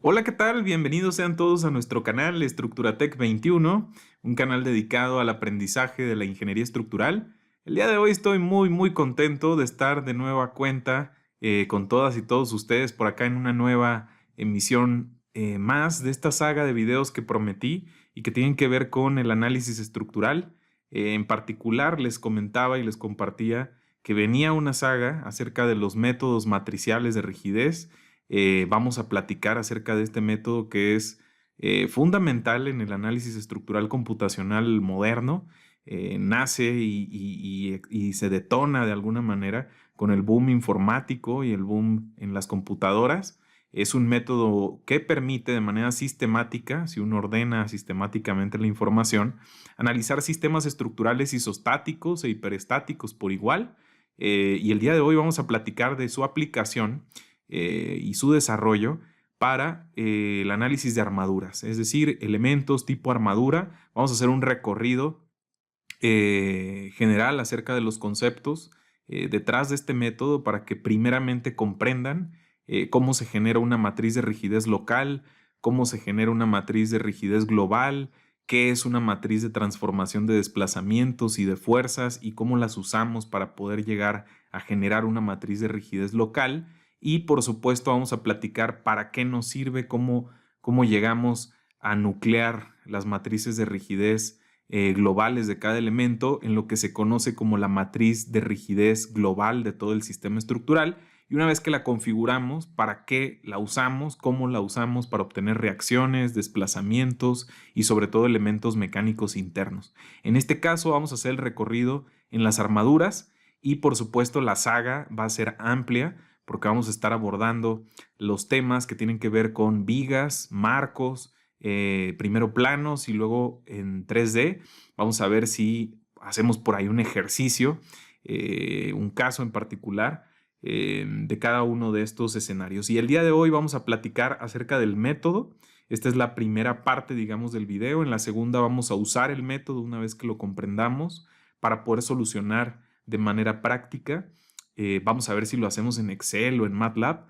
Hola, ¿qué tal? Bienvenidos sean todos a nuestro canal Estructuratec 21, un canal dedicado al aprendizaje de la ingeniería estructural. El día de hoy estoy muy contento de estar de nueva cuenta con todas y todos ustedes por acá en una nueva emisión más de esta saga de videos que prometí y que tienen que ver con el análisis estructural. En particular les comentaba y les compartía que venía una saga acerca de los métodos matriciales de rigidez. Vamos a platicar acerca de este método que es fundamental en el análisis estructural computacional moderno. Nace y se detona de alguna manera con el boom informático y el boom en las computadoras. Es un método que permite de manera sistemática, si uno ordena sistemáticamente la información, analizar sistemas estructurales isostáticos e hiperestáticos por igual. Y el día de hoy vamos a platicar de su aplicación y su desarrollo para el análisis de armaduras, es decir, elementos tipo armadura. Vamos a hacer un recorrido general acerca de los conceptos detrás de este método para que primeramente comprendan cómo se genera una matriz de rigidez local, cómo se genera una matriz de rigidez global, qué es una matriz de transformación de desplazamientos y de fuerzas y cómo las usamos para poder llegar a generar una matriz de rigidez local. Y por supuesto vamos a platicar para qué nos sirve, cómo llegamos a nuclear las matrices de rigidez globales de cada elemento en lo que se conoce como la matriz de rigidez global de todo el sistema estructural. Y una vez que la configuramos, ¿para qué la usamos? ¿Cómo la usamos para obtener reacciones, desplazamientos y sobre todo elementos mecánicos internos? En este caso vamos a hacer el recorrido en las armaduras y por supuesto la saga va a ser amplia porque vamos a estar abordando los temas que tienen que ver con vigas, marcos, primero planos y luego en 3D. Vamos a ver si hacemos por ahí un ejercicio, un caso en particular de cada uno de estos escenarios. Y el día de hoy vamos a platicar acerca del método. Esta es la primera parte, digamos, del video. En la segunda vamos a usar el método una vez que lo comprendamos para poder solucionar de manera práctica. Vamos a ver si lo hacemos en Excel o en MATLAB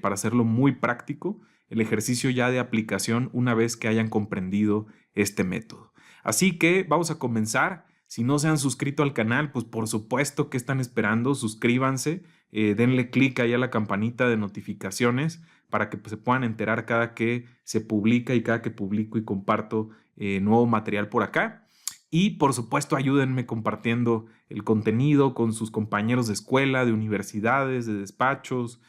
para hacerlo muy práctico el ejercicio ya de aplicación una vez que hayan comprendido este método. Así que vamos a comenzar. Si no se han suscrito al canal, pues por supuesto que están esperando, suscríbanse, denle clic ahí a la campanita de notificaciones para que pues, se puedan enterar cada que se publica y cada que publico y comparto nuevo material por acá. Y por supuesto ayúdenme compartiendo el contenido con sus compañeros de escuela, de universidades, de despachos,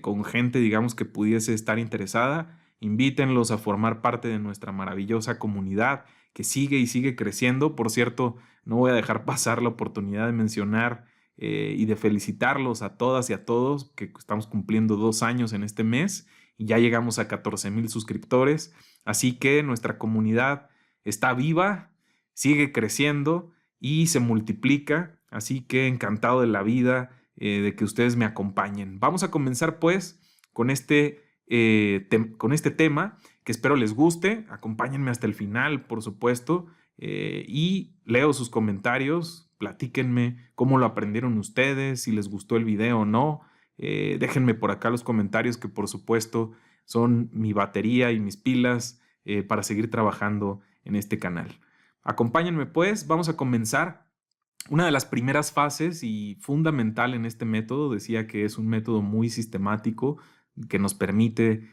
con gente, digamos, que pudiese estar interesada. Invítenlos a formar parte de nuestra maravillosa comunidad que sigue y sigue creciendo. Por cierto, no voy a dejar pasar la oportunidad de mencionar y de felicitarlos a todas y a todos, que estamos cumpliendo 2 años en este mes y ya llegamos a 14,000 suscriptores. Así que nuestra comunidad está viva, sigue creciendo y se multiplica. Así que encantado de la vida de que ustedes me acompañen. Vamos a comenzar pues con con este tema que espero les guste. Acompáñenme hasta el final, por supuesto, y leo sus comentarios. Platíquenme cómo lo aprendieron ustedes, si les gustó el video o no. Déjenme por acá los comentarios que por supuesto son mi batería y mis pilas para seguir trabajando en este canal. Acompáñenme pues, vamos a comenzar. Una de las primeras fases y fundamental en este método, decía que es un método muy sistemático que nos permite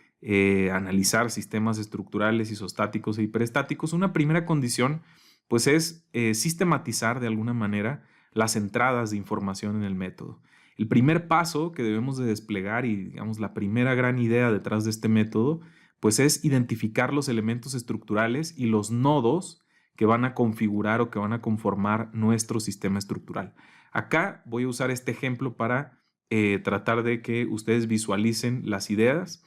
analizar sistemas estructurales, isostáticos e hiperestáticos. Una primera condición pues es sistematizar de alguna manera las entradas de información en el método. El primer paso que debemos de desplegar y digamos la primera gran idea detrás de este método pues es identificar los elementos estructurales y los nodos que van a configurar o que van a conformar nuestro sistema estructural. Acá voy a usar este ejemplo para tratar de que ustedes visualicen las ideas.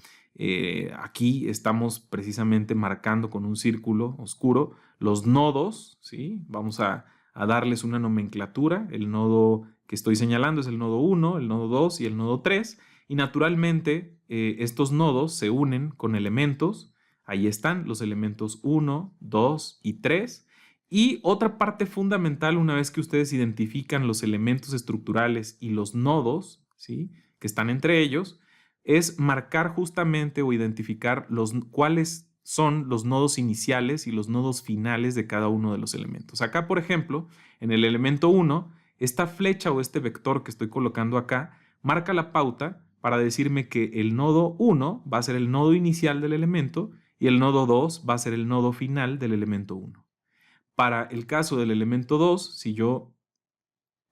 Aquí estamos precisamente marcando con un círculo oscuro los nodos, ¿sí? Vamos a darles una nomenclatura. El nodo que estoy señalando es el nodo 1, el nodo 2 y el nodo 3. Y naturalmente estos nodos se unen con elementos. Ahí están los elementos 1, 2 y 3. Y otra parte fundamental, una vez que ustedes identifican los elementos estructurales y los nodos, ¿sí?, que están entre ellos, es marcar justamente o identificar cuáles son los nodos iniciales y los nodos finales de cada uno de los elementos. Acá, por ejemplo, en el elemento 1, esta flecha o este vector que estoy colocando acá marca la pauta para decirme que el nodo 1 va a ser el nodo inicial del elemento y el nodo 2 va a ser el nodo final del elemento 1. Para el caso del elemento 2, si yo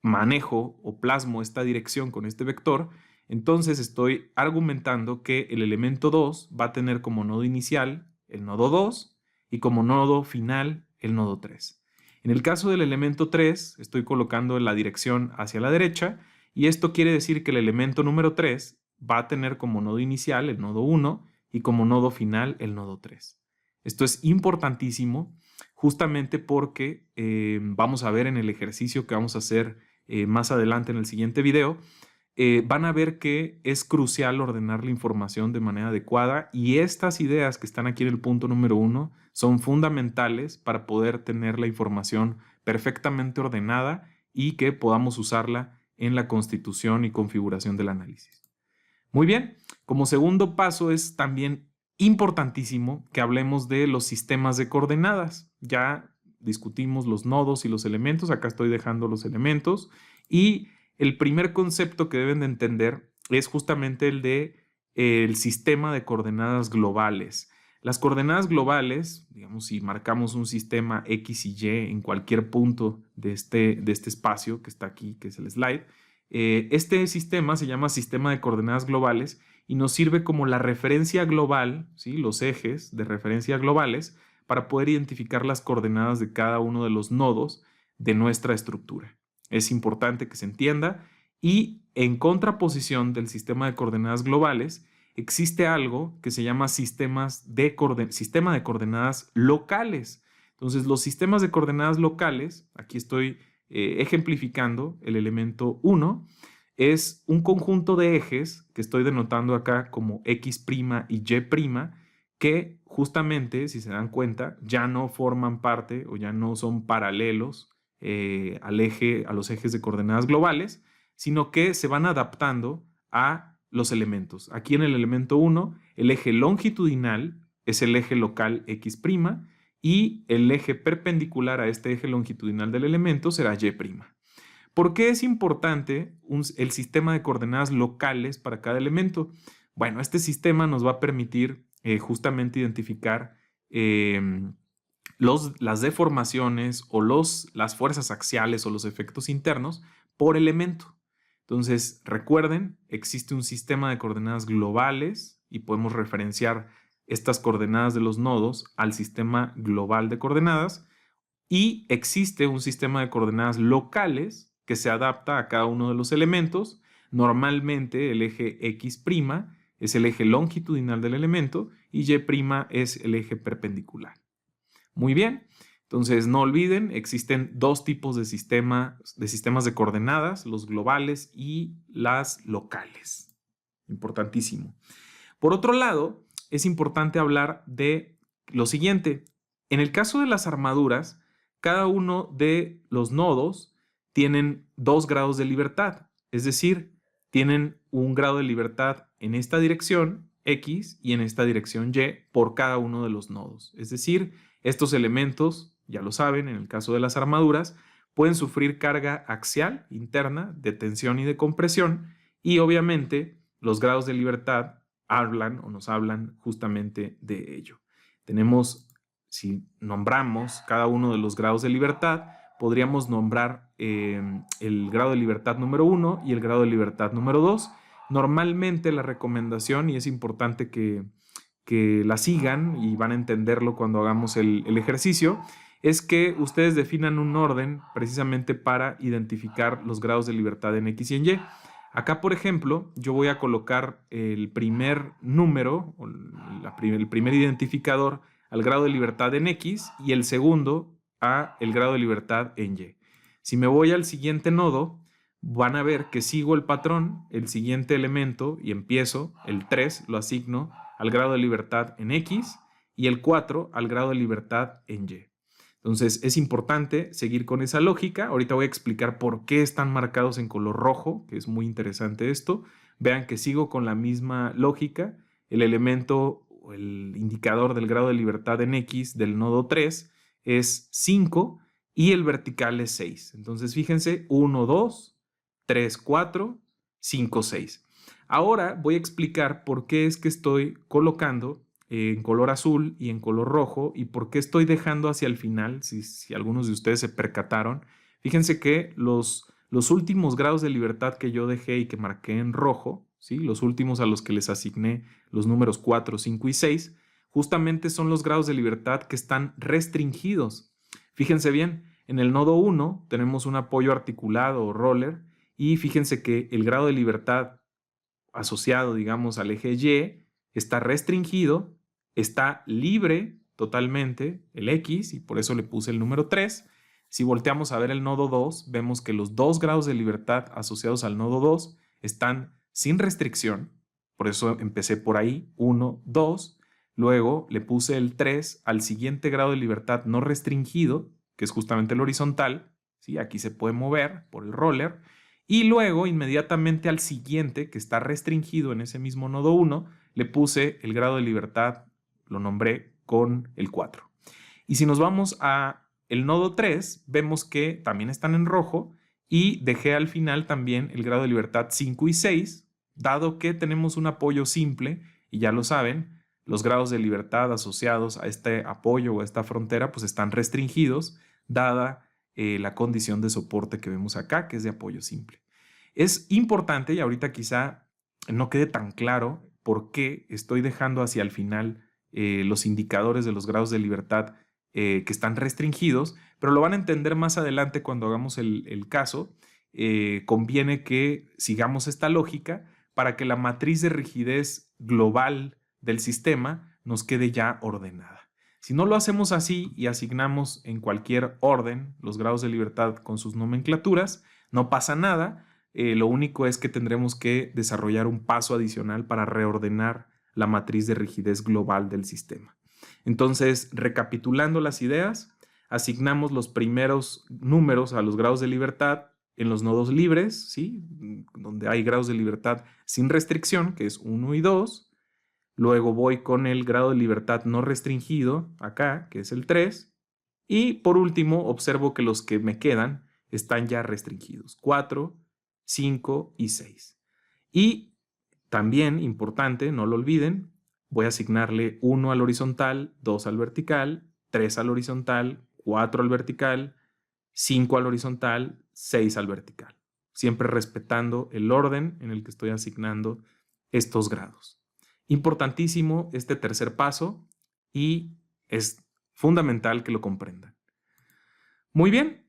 manejo o plasmo esta dirección con este vector, entonces estoy argumentando que el elemento 2 va a tener como nodo inicial el nodo 2 y como nodo final el nodo 3. En el caso del elemento 3, estoy colocando la dirección hacia la derecha y esto quiere decir que el elemento número 3 va a tener como nodo inicial el nodo 1 y como nodo final el nodo 3. Esto es importantísimo justamente porque vamos a ver en el ejercicio que vamos a hacer más adelante en el siguiente video, van a ver que es crucial ordenar la información de manera adecuada y estas ideas que están aquí en el punto número 1 son fundamentales para poder tener la información perfectamente ordenada y que podamos usarla en la constitución y configuración del análisis. Muy bien, como segundo paso es también importantísimo que hablemos de los sistemas de coordenadas. Ya discutimos los nodos y los elementos, acá estoy dejando los elementos y el primer concepto que deben de entender es justamente el de el sistema de coordenadas globales. Las coordenadas globales, digamos, si marcamos un sistema X y Y en cualquier punto de este espacio que está aquí, que es el slide, este sistema se llama sistema de coordenadas globales y nos sirve como la referencia global, ¿sí? Los ejes de referencia globales para poder identificar las coordenadas de cada uno de los nodos de nuestra estructura. Es importante que se entienda y en contraposición del sistema de coordenadas globales existe algo que se llama sistema de coordenadas locales. Entonces los sistemas de coordenadas locales, aquí estoy ejemplificando el elemento 1, es un conjunto de ejes que estoy denotando acá como X' y Y', que justamente, si se dan cuenta, ya no forman parte o ya no son paralelos a los ejes de coordenadas globales, sino que se van adaptando a los elementos. Aquí en el elemento 1, el eje longitudinal es el eje local X' y el eje perpendicular a este eje longitudinal del elemento será Y'. ¿Por qué es importante el sistema de coordenadas locales para cada elemento? Bueno, este sistema nos va a permitir justamente identificar las deformaciones o las fuerzas axiales o los efectos internos por elemento. Entonces, recuerden, existe un sistema de coordenadas globales y podemos referenciar estas coordenadas de los nodos al sistema global de coordenadas y existe un sistema de coordenadas locales que se adapta a cada uno de los elementos. Normalmente el eje X' es el eje longitudinal del elemento y Y' es el eje perpendicular. Muy bien, entonces no olviden, existen dos tipos de sistemas de coordenadas, los globales y las locales. Importantísimo. Por otro lado, es importante hablar de lo siguiente. En el caso de las armaduras, cada uno de los nodos tienen 2 grados de libertad, es decir, tienen un grado de libertad en esta dirección X y en esta dirección Y por cada uno de los nodos. Es decir, estos elementos, ya lo saben, en el caso de las armaduras, pueden sufrir carga axial interna de tensión y de compresión y obviamente los grados de libertad nos hablan justamente de ello. Si nombramos cada uno de los grados de libertad, podríamos nombrar el grado de libertad número 1 y el grado de libertad número 2. Normalmente la recomendación, y es importante que la sigan y van a entenderlo cuando hagamos el ejercicio, es que ustedes definan un orden precisamente para identificar los grados de libertad en X y en Y. Acá, por ejemplo, yo voy a colocar el primer número, o el primer identificador al grado de libertad en X y el segundo a el grado de libertad en Y. Si me voy al siguiente nodo, van a ver que sigo el patrón, el siguiente elemento y empiezo, el 3 lo asigno al grado de libertad en X y el 4 al grado de libertad en Y. Entonces es importante seguir con esa lógica. Ahorita voy a explicar por qué están marcados en color rojo, que es muy interesante esto, Vean que sigo con la misma lógica. El elemento o el indicador del grado de libertad en X del nodo 3 es 5 y el vertical es 6. Entonces fíjense, 1, 2, 3, 4, 5, 6. Ahora voy a explicar por qué es que estoy colocando en color azul y en color rojo y por qué estoy dejando hacia el final, si algunos de ustedes se percataron. Fíjense que los últimos grados de libertad que yo dejé y que marqué en rojo, ¿sí? Los últimos a los que les asigné los números 4, 5 y 6, justamente son los grados de libertad que están restringidos. Fíjense bien, en el nodo 1 tenemos un apoyo articulado o roller y fíjense que el grado de libertad asociado, digamos, al eje Y está restringido, está libre totalmente el X y por eso le puse el número 3. Si volteamos a ver el nodo 2, vemos que los dos grados de libertad asociados al nodo 2 están sin restricción, por eso empecé por ahí, 1, 2, luego le puse el 3 al siguiente grado de libertad no restringido, que es justamente el horizontal, ¿sí? Aquí se puede mover por el roller, y luego inmediatamente al siguiente, que está restringido en ese mismo nodo 1, le puse el grado de libertad, lo nombré con el 4. Y si nos vamos a el nodo 3, vemos que también están en rojo y dejé al final también el grado de libertad 5 y 6, dado que tenemos un apoyo simple y ya lo saben, los grados de libertad asociados a este apoyo o a esta frontera pues están restringidos, dada la condición de soporte que vemos acá, que es de apoyo simple. Es importante, y ahorita quizá no quede tan claro por qué estoy dejando hacia el final los indicadores de los grados de libertad que están restringidos, pero lo van a entender más adelante cuando hagamos el caso. Conviene que sigamos esta lógica para que la matriz de rigidez global del sistema nos quede ya ordenada. Si no lo hacemos así y asignamos en cualquier orden los grados de libertad con sus nomenclaturas, no pasa nada. Lo único es que tendremos que desarrollar un paso adicional para reordenar la matriz de rigidez global del sistema. Entonces, recapitulando las ideas, asignamos los primeros números a los grados de libertad en los nodos libres, ¿sí? Donde hay grados de libertad sin restricción, que es 1 y 2. Luego voy con el grado de libertad no restringido, acá, que es el 3. Y por último, observo que los que me quedan están ya restringidos, 4, 5 y 6. Y también, importante, no lo olviden, voy a asignarle 1 al horizontal, 2 al vertical, 3 al horizontal, 4 al vertical, 5 al horizontal, 6 al vertical. Siempre respetando el orden en el que estoy asignando estos grados. Importantísimo este tercer paso y es fundamental que lo comprendan. Muy bien.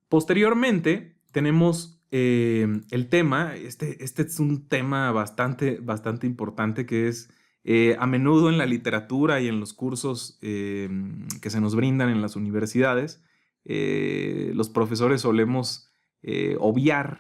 Posteriormente tenemos el tema, este es un tema bastante importante que es a menudo en la literatura y en los cursos que se nos brindan en las universidades, los profesores solemos obviar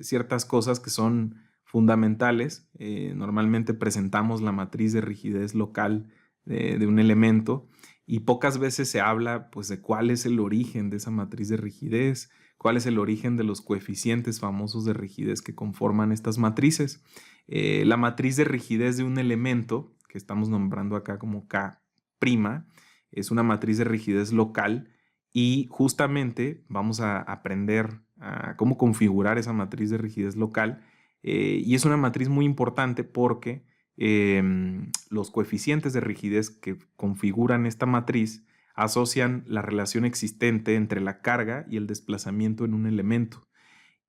ciertas cosas que son fundamentales. Normalmente presentamos la matriz de rigidez local de un elemento y pocas veces se habla pues, de cuál es el origen de esa matriz de rigidez, cuál es el origen de los coeficientes famosos de rigidez que conforman estas matrices. La matriz de rigidez de un elemento, que estamos nombrando acá como K', es una matriz de rigidez local y justamente vamos a aprender a cómo configurar esa matriz de rigidez local. Y es una matriz muy importante porque los coeficientes de rigidez que configuran esta matriz asocian la relación existente entre la carga y el desplazamiento en un elemento.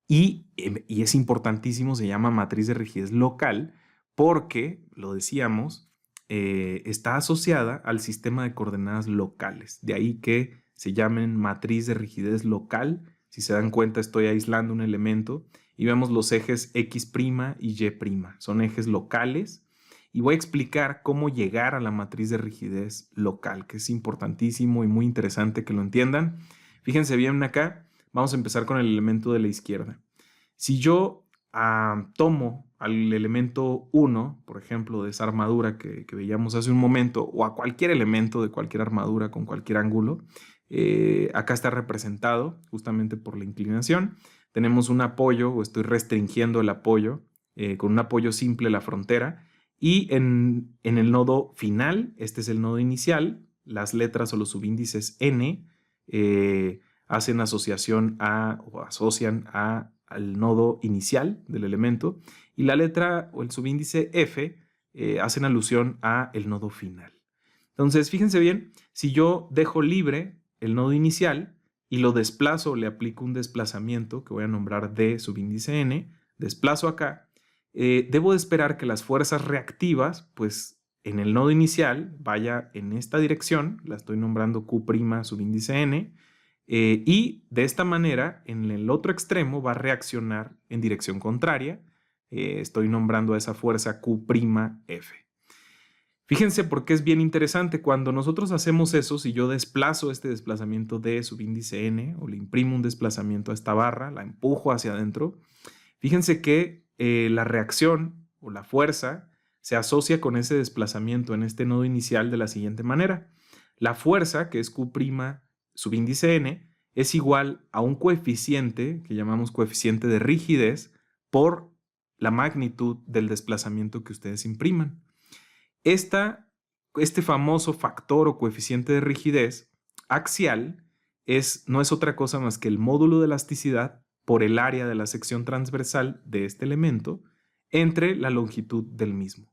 Y es importantísimo, se llama matriz de rigidez local porque, lo decíamos, está asociada al sistema de coordenadas locales. De ahí que se llamen matriz de rigidez local. Si se dan cuenta, estoy aislando un elemento y vemos los ejes X' y Y'. Son ejes locales y voy a explicar cómo llegar a la matriz de rigidez local, que es importantísimo y muy interesante que lo entiendan. Fíjense bien acá, vamos a empezar con el elemento de la izquierda. Si yo tomo al elemento 1, por ejemplo, de esa armadura que veíamos hace un momento, o a cualquier elemento de cualquier armadura con cualquier ángulo, acá está representado justamente por la inclinación. Tenemos un apoyo, o estoy restringiendo el apoyo con un apoyo simple la frontera. Y en el nodo final, este es el nodo inicial, las letras o los subíndices n hacen asociación o asocian al nodo inicial del elemento, y la letra o el subíndice f hacen alusión a el nodo final. Entonces, fíjense bien, si yo dejo libre el nodo inicial y lo desplazo, le aplico un desplazamiento que voy a nombrar d subíndice n, desplazo acá, debo de esperar que las fuerzas reactivas, pues en el nodo inicial vaya en esta dirección, la estoy nombrando Q' subíndice n, y de esta manera en el otro extremo va a reaccionar en dirección contraria. Estoy nombrando a esa fuerza Q'F. Fíjense por qué es bien interesante. Cuando nosotros hacemos eso, si yo desplazo este desplazamiento de subíndice n o le imprimo un desplazamiento a esta barra, la empujo hacia adentro, fíjense que la reacción o la fuerza se asocia con ese desplazamiento en este nodo inicial de la siguiente manera. La fuerza, que es Q' subíndice n, es igual a un coeficiente que llamamos coeficiente de rigidez por la magnitud del desplazamiento que ustedes impriman. Este famoso factor o coeficiente de rigidez axial no es otra cosa más que el módulo de elasticidad por el área de la sección transversal de este elemento entre la longitud del mismo.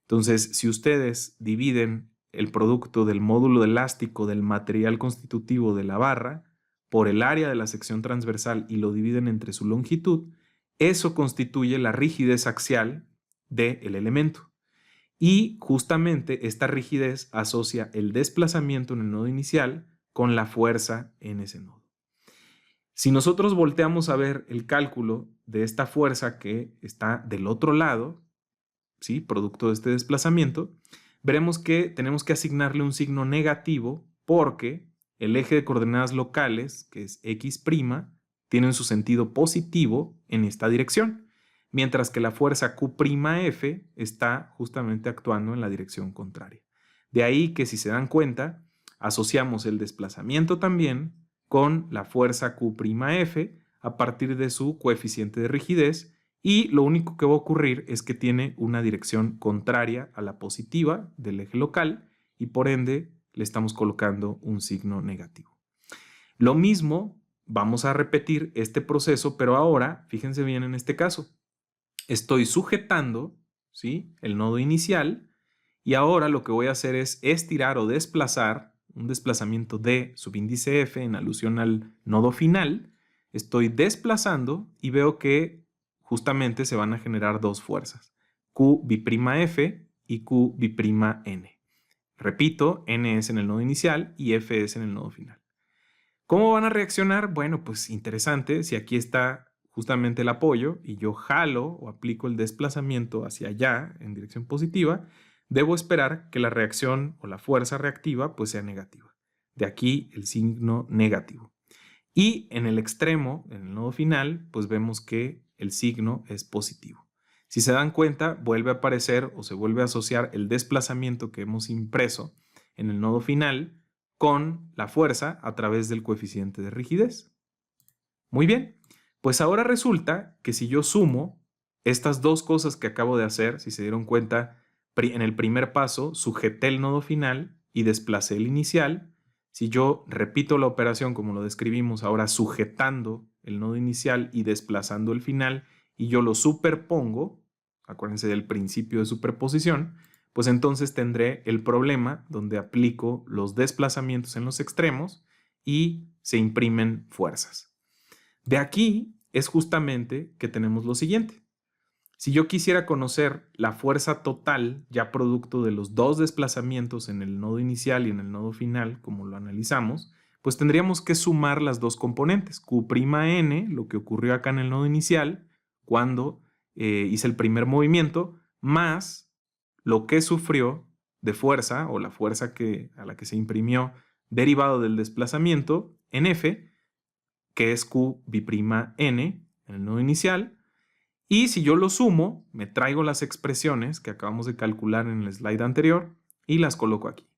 Entonces, si ustedes dividen el producto del módulo elástico del material constitutivo de la barra por el área de la sección transversal y lo dividen entre su longitud, eso constituye la rigidez axial del elemento. Y justamente esta rigidez asocia el desplazamiento en el nodo inicial con la fuerza en ese nodo. Si nosotros volteamos a ver el cálculo de esta fuerza que está del otro lado, ¿sí?, producto de este desplazamiento, veremos que tenemos que asignarle un signo negativo porque el eje de coordenadas locales, que es x', tiene su sentido positivo en esta dirección, mientras que la fuerza Q'F está justamente actuando en la dirección contraria. De ahí que, si se dan cuenta, asociamos el desplazamiento también con la fuerza Q'F a partir de su coeficiente de rigidez, y lo único que va a ocurrir es que tiene una dirección contraria a la positiva del eje local y por ende le estamos colocando un signo negativo. Lo mismo, vamos a repetir este proceso, pero ahora, fíjense bien en este caso, estoy sujetando, ¿sí?, el nodo inicial, y ahora lo que voy a hacer es estirar o desplazar un desplazamiento de subíndice f en alusión al nodo final. Estoy desplazando y veo que justamente se van a generar dos fuerzas, Q'F y Q'N. Repito, n es en el nodo inicial y f es en el nodo final. ¿Cómo van a reaccionar? Bueno, pues interesante, si aquí está justamente el apoyo y yo jalo o aplico el desplazamiento hacia allá en dirección positiva, debo esperar que la reacción o la fuerza reactiva pues sea negativa. De aquí el signo negativo. Y en el extremo, en el nodo final, pues vemos que el signo es positivo. Si se dan cuenta, vuelve a aparecer o se vuelve a asociar el desplazamiento que hemos impreso en el nodo final con la fuerza a través del coeficiente de rigidez. Muy bien, pues ahora resulta que si yo sumo estas dos cosas que acabo de hacer, si se dieron cuenta, en el primer paso sujeté el nodo final y desplacé el inicial. Si yo repito la operación como lo describimos ahora, sujetando el nodo inicial y desplazando el final, y yo lo superpongo, acuérdense del principio de superposición, pues entonces tendré el problema donde aplico los desplazamientos en los extremos y se imprimen fuerzas. De aquí es justamente que tenemos lo siguiente. Si yo quisiera conocer la fuerza total ya producto de los dos desplazamientos en el nodo inicial y en el nodo final, como lo analizamos, pues tendríamos que sumar las dos componentes, Q'N, lo que ocurrió acá en el nodo inicial, cuando hice el primer movimiento, más lo que sufrió de fuerza, o la fuerza a la que se imprimió derivado del desplazamiento en F, que es Q'N en el nodo inicial. Y si yo lo sumo, me traigo las expresiones que acabamos de calcular en el slide anterior y las coloco aquí.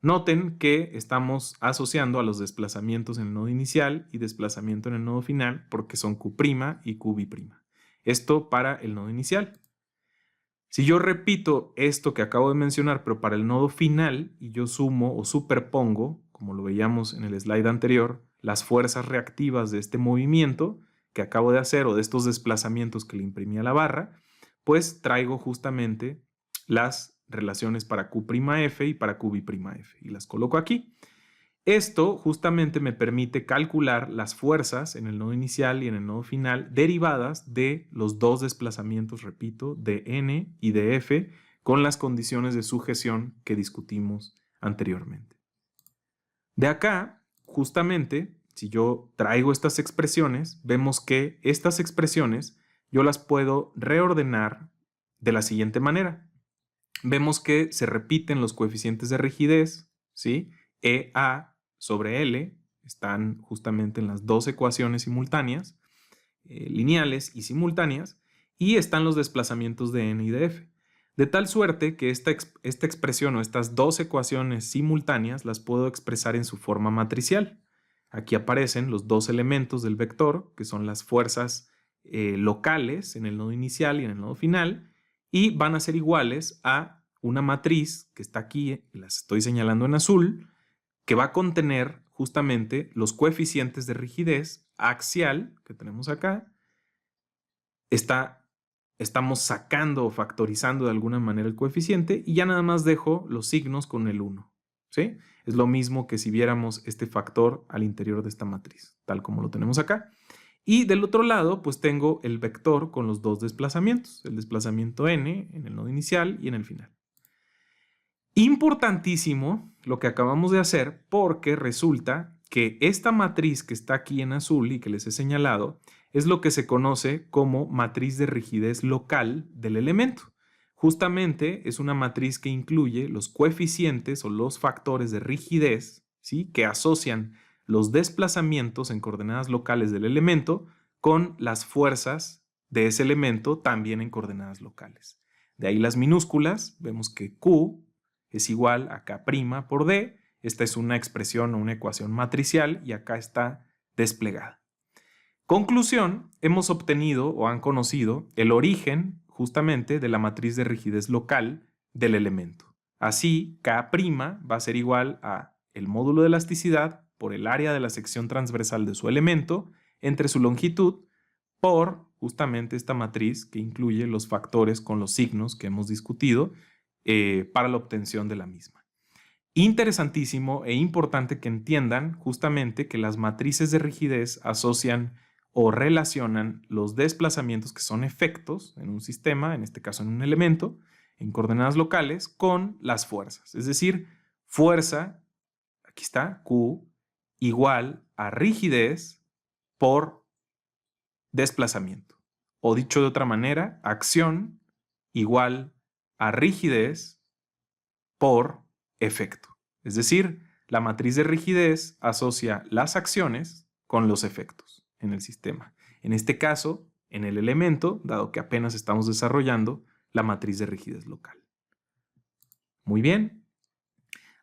Noten que estamos asociando a los desplazamientos en el nodo inicial y desplazamiento en el nodo final porque son Q' y Q'B'. Esto para el nodo inicial. Si yo repito esto que acabo de mencionar, pero para el nodo final, y yo sumo o superpongo, como lo veíamos en el slide anterior, las fuerzas reactivas de este movimiento que acabo de hacer o de estos desplazamientos que le imprimí a la barra, pues traigo justamente las relaciones para Q'F y para Q'B' y las coloco aquí. Esto justamente me permite calcular las fuerzas en el nodo inicial y en el nodo final derivadas de los dos desplazamientos, repito, de N y de F con las condiciones de sujeción que discutimos anteriormente. De acá, justamente, si yo traigo estas expresiones, vemos que estas expresiones yo las puedo reordenar de la siguiente manera. Vemos que se repiten los coeficientes de rigidez, ¿sí? EA sobre L están justamente en las dos ecuaciones simultáneas, lineales y simultáneas, y están los desplazamientos de N y de F. De tal suerte que esta expresión o estas dos ecuaciones simultáneas las puedo expresar en su forma matricial. Aquí aparecen los dos elementos del vector, que son las fuerzas locales en el nodo inicial y en el nodo final, y van a ser iguales a una matriz que está aquí, las estoy señalando en azul, que va a contener justamente los coeficientes de rigidez axial que tenemos acá. Estamos sacando o factorizando de alguna manera el coeficiente y ya nada más dejo los signos con el 1. ¿Sí? Es lo mismo que si viéramos este factor al interior de esta matriz, tal como lo tenemos acá. Y del otro lado, pues tengo el vector con los dos desplazamientos, el desplazamiento n en el nodo inicial y en el final. Importantísimo lo que acabamos de hacer porque resulta que esta matriz que está aquí en azul y que les he señalado es lo que se conoce como matriz de rigidez local del elemento. Justamente es una matriz que incluye los coeficientes o los factores de rigidez, ¿sí?, que asocian los desplazamientos en coordenadas locales del elemento con las fuerzas de ese elemento también en coordenadas locales. De ahí las minúsculas, vemos que Q es igual a K' por D. Esta es una expresión o una ecuación matricial y acá está desplegada. Conclusión, hemos obtenido o han conocido el origen justamente de la matriz de rigidez local del elemento. Así, K' va a ser igual a el módulo de elasticidad por el área de la sección transversal de su elemento entre su longitud por justamente esta matriz que incluye los factores con los signos que hemos discutido para la obtención de la misma. Interesantísimo e importante que entiendan justamente que las matrices de rigidez asocian o relacionan los desplazamientos que son efectos en un sistema, en este caso en un elemento, en coordenadas locales, con las fuerzas. Es decir, fuerza, aquí está, Q, igual a rigidez por desplazamiento. O dicho de otra manera, acción igual a rigidez por efecto. Es decir, la matriz de rigidez asocia las acciones con los efectos en el sistema. En este caso, en el elemento, dado que apenas estamos desarrollando la matriz de rigidez local. Muy bien.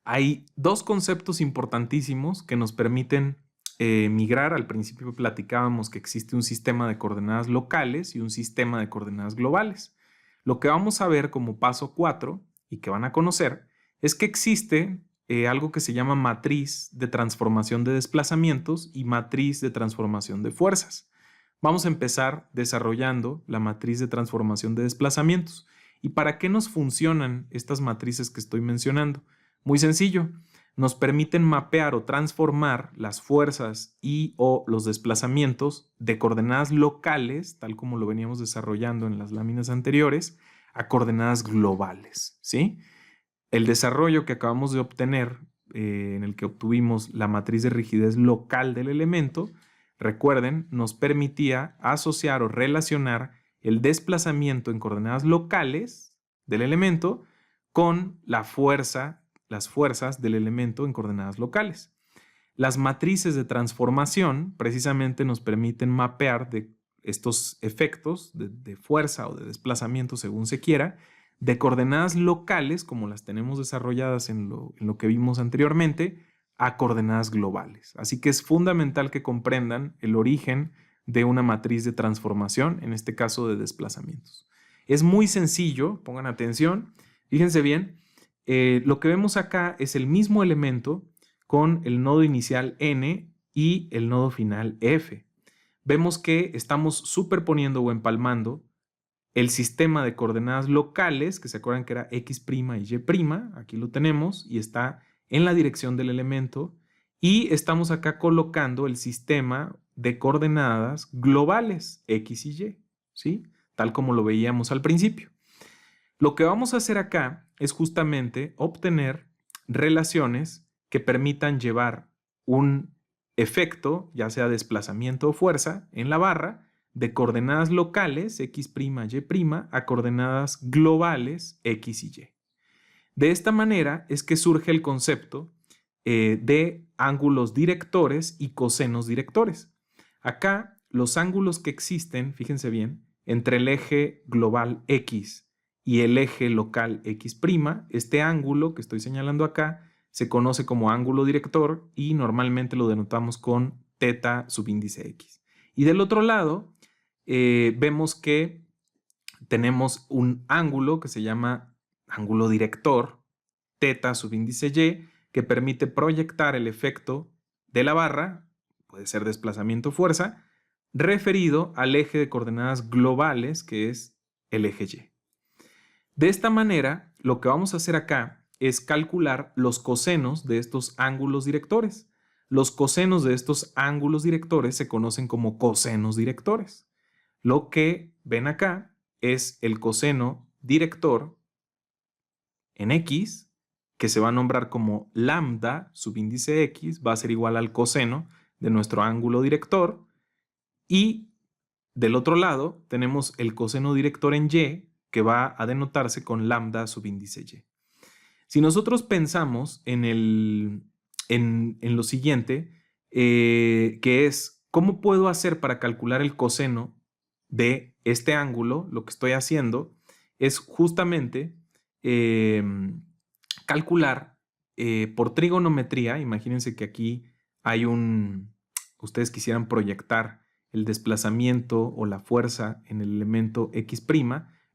Hay dos conceptos importantísimos que nos permiten migrar. Al principio platicábamos que existe un sistema de coordenadas locales y un sistema de coordenadas globales. Lo que vamos a ver como paso 4 y que van a conocer es que existe algo que se llama matriz de transformación de desplazamientos y matriz de transformación de fuerzas. Vamos a empezar desarrollando la matriz de transformación de desplazamientos. ¿Y para qué nos funcionan estas matrices que estoy mencionando? Muy sencillo, nos permiten mapear o transformar las fuerzas y o los desplazamientos de coordenadas locales, tal como lo veníamos desarrollando en las láminas anteriores, a coordenadas globales, ¿sí? El desarrollo que acabamos de obtener, en el que obtuvimos la matriz de rigidez local del elemento, recuerden, nos permitía asociar o relacionar el desplazamiento en coordenadas locales del elemento con las fuerzas del elemento en coordenadas locales. Las matrices de transformación precisamente nos permiten mapear de estos efectos de fuerza o de desplazamiento, según se quiera, de coordenadas locales, como las tenemos desarrolladas en lo que vimos anteriormente, a coordenadas globales. Así que es fundamental que comprendan el origen de una matriz de transformación, en este caso de desplazamientos. Es muy sencillo, pongan atención, fíjense bien, lo que vemos acá es el mismo elemento con el nodo inicial n y el nodo final f. Vemos que estamos superponiendo o empalmando el sistema de coordenadas locales, que se acuerdan que era x' y y', aquí lo tenemos y está en la dirección del elemento, y estamos acá colocando el sistema de coordenadas globales x y y, ¿sí? Tal como lo veíamos al principio. Lo que vamos a hacer acá es justamente obtener relaciones que permitan llevar un efecto, ya sea desplazamiento o fuerza, en la barra, de coordenadas locales x', y', a coordenadas globales x y y. De esta manera es que surge el concepto de ángulos directores y cosenos directores. Acá los ángulos que existen, fíjense bien, entre el eje global x y el eje local x', este ángulo que estoy señalando acá se conoce como ángulo director y normalmente lo denotamos con teta subíndice x. Y del otro lado, vemos que tenemos un ángulo que se llama ángulo director, teta subíndice y, que permite proyectar el efecto de la barra, puede ser desplazamiento o fuerza, referido al eje de coordenadas globales, que es el eje y. De esta manera, lo que vamos a hacer acá es calcular los cosenos de estos ángulos directores. Los cosenos de estos ángulos directores se conocen como cosenos directores. Lo que ven acá es el coseno director en x, que se va a nombrar como lambda subíndice x, va a ser igual al coseno de nuestro ángulo director. Y del otro lado tenemos el coseno director en y, que va a denotarse con lambda subíndice y. Si nosotros pensamos en lo siguiente, que es, ¿cómo puedo hacer para calcular el coseno de este ángulo? Lo que estoy haciendo es justamente calcular por trigonometría. Imagínense que aquí hay ustedes quisieran proyectar el desplazamiento o la fuerza en el elemento x',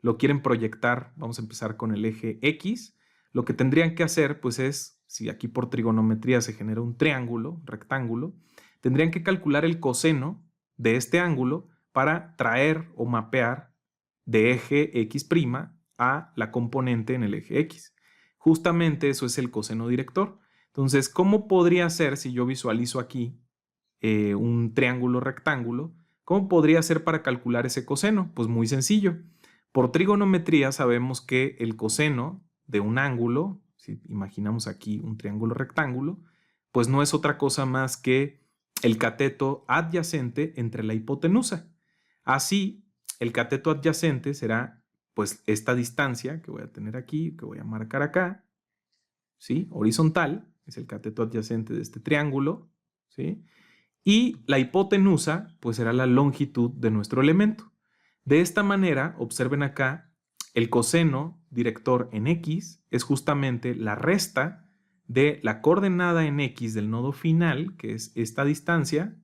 lo quieren proyectar, vamos a empezar con el eje x. Lo que tendrían que hacer pues es, si aquí por trigonometría se genera un triángulo, rectángulo, tendrían que calcular el coseno de este ángulo para traer o mapear de eje x' a la componente en el eje x. Justamente eso es el coseno director. Entonces, ¿cómo podría ser si yo visualizo aquí un triángulo rectángulo? ¿Cómo podría ser para calcular ese coseno? Pues muy sencillo. Por trigonometría sabemos que el coseno de un ángulo, si imaginamos aquí un triángulo rectángulo, pues no es otra cosa más que el cateto adyacente entre la hipotenusa. Así, el cateto adyacente será pues esta distancia que voy a tener aquí, que voy a marcar acá, ¿sí? Horizontal, es el cateto adyacente de este triángulo, ¿sí? Y la hipotenusa pues será la longitud de nuestro elemento. De esta manera, observen acá, el coseno director en x es justamente la resta de la coordenada en x del nodo final, que es esta distancia,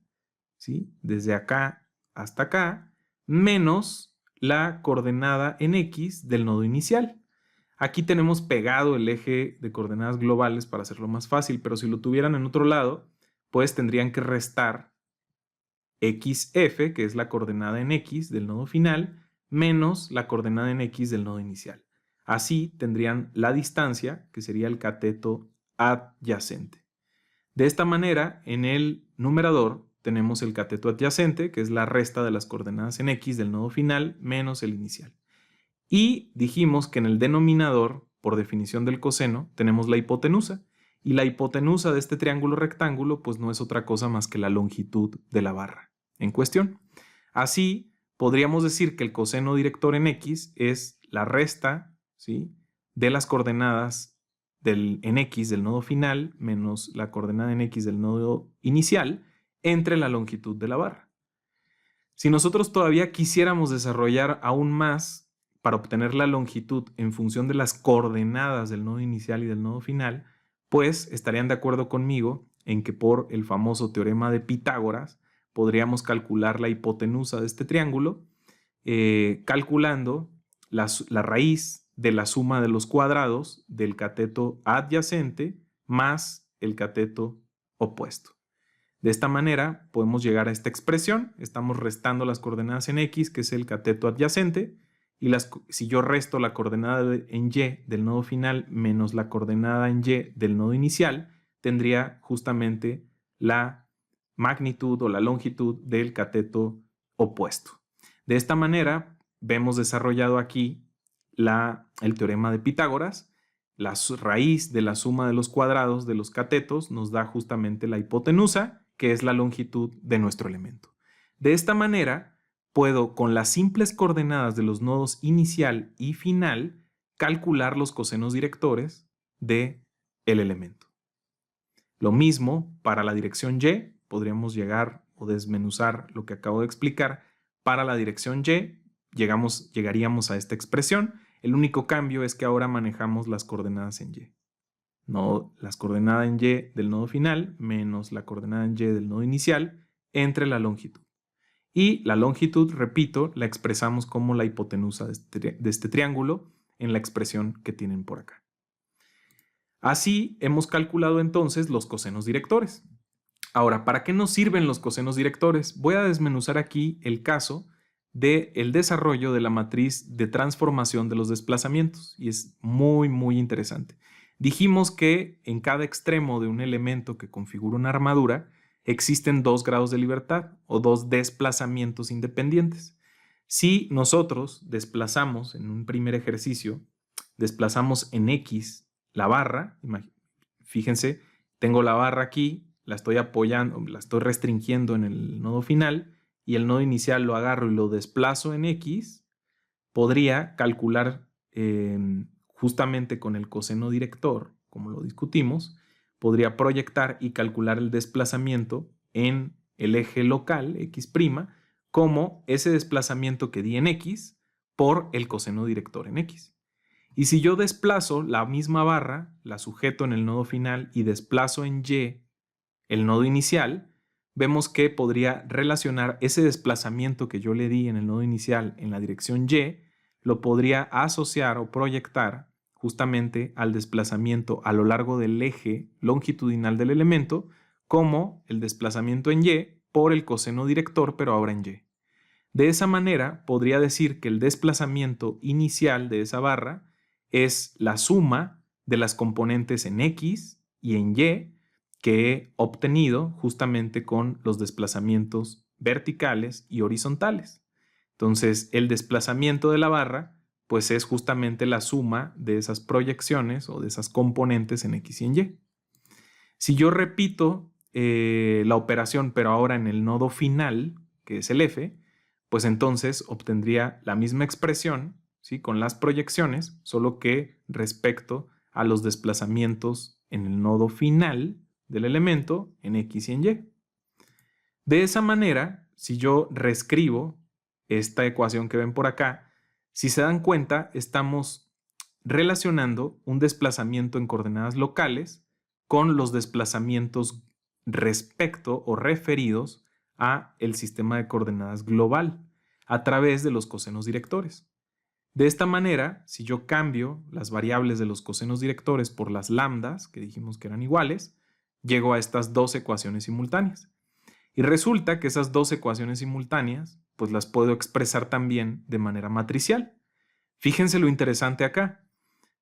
¿sí? Desde acá hasta acá, menos la coordenada en x del nodo inicial. Aquí tenemos pegado el eje de coordenadas globales para hacerlo más fácil, pero si lo tuvieran en otro lado, pues tendrían que restar xf, que es la coordenada en x del nodo final, menos la coordenada en x del nodo inicial. Así tendrían la distancia, que sería el cateto adyacente. De esta manera, en el numerador tenemos el cateto adyacente, que es la resta de las coordenadas en x del nodo final menos el inicial. Y dijimos que en el denominador, por definición del coseno, tenemos la hipotenusa. Y la hipotenusa de este triángulo rectángulo pues no es otra cosa más que la longitud de la barra en cuestión. Así, podríamos decir que el coseno director en x es la resta, ¿sí?, de las coordenadas en x del nodo final menos la coordenada en x del nodo inicial entre la longitud de la barra. Si nosotros todavía quisiéramos desarrollar aún más para obtener la longitud en función de las coordenadas del nodo inicial y del nodo final, pues estarían de acuerdo conmigo en que por el famoso teorema de Pitágoras podríamos calcular la hipotenusa de este triángulo calculando la raíz de la suma de los cuadrados del cateto adyacente más el cateto opuesto. De esta manera podemos llegar a esta expresión. Estamos restando las coordenadas en X, que es el cateto adyacente, y si yo resto la coordenada en Y del nodo final menos la coordenada en Y del nodo inicial, tendría justamente la magnitud o la longitud del cateto opuesto. De esta manera vemos desarrollado aquí el teorema de Pitágoras. La raíz de la suma de los cuadrados de los catetos nos da justamente la hipotenusa, que es la longitud de nuestro elemento. De esta manera, puedo, con las simples coordenadas de los nodos inicial y final, calcular los cosenos directores del elemento. Lo mismo para la dirección Y, podríamos llegar o desmenuzar lo que acabo de explicar. Para la dirección Y, llegaríamos a esta expresión. El único cambio es que ahora manejamos las coordenadas en Y. Las coordenadas en Y del nodo final menos la coordenada en Y del nodo inicial entre la longitud. Y la longitud, repito, la expresamos como la hipotenusa de este triángulo en la expresión que tienen por acá. Así hemos calculado entonces los cosenos directores. Ahora, ¿para qué nos sirven los cosenos directores? Voy a desmenuzar aquí el caso del desarrollo de la matriz de transformación de los desplazamientos y es muy interesante. Dijimos que en cada extremo de un elemento que configura una armadura existen dos grados de libertad o dos desplazamientos independientes. Si nosotros desplazamos en un primer ejercicio, desplazamos en X la barra, fíjense, tengo la barra aquí, la estoy apoyando, la estoy restringiendo en el nodo final y el nodo inicial lo agarro y lo desplazo en X, podría calcular justamente con el coseno director, como lo discutimos, podría proyectar y calcular el desplazamiento en el eje local, X', como ese desplazamiento que di en X por el coseno director en X. Y si yo desplazo la misma barra, la sujeto en el nodo final y desplazo en Y el nodo inicial, vemos que podría relacionar ese desplazamiento que yo le di en el nodo inicial en la dirección Y, lo podría asociar o proyectar justamente al desplazamiento a lo largo del eje longitudinal del elemento como el desplazamiento en Y por el coseno director, pero ahora en Y. De esa manera, podría decir que el desplazamiento inicial de esa barra es la suma de las componentes en X y en Y que he obtenido justamente con los desplazamientos verticales y horizontales. Entonces, el desplazamiento de la barra pues es justamente la suma de esas proyecciones o de esas componentes en X y en Y. Si yo repito la operación, pero ahora en el nodo final, que es el F, pues entonces obtendría la misma expresión, ¿sí?, con las proyecciones, solo que respecto a los desplazamientos en el nodo final del elemento en X y en Y. De esa manera, si yo reescribo esta ecuación que ven por acá, si se dan cuenta, estamos relacionando un desplazamiento en coordenadas locales con los desplazamientos respecto o referidos a el sistema de coordenadas global a través de los cosenos directores. De esta manera, si yo cambio las variables de los cosenos directores por las lambdas, que dijimos que eran iguales, llego a estas dos ecuaciones simultáneas. Y resulta que esas dos ecuaciones simultáneas, pues las puedo expresar también de manera matricial. Fíjense lo interesante acá.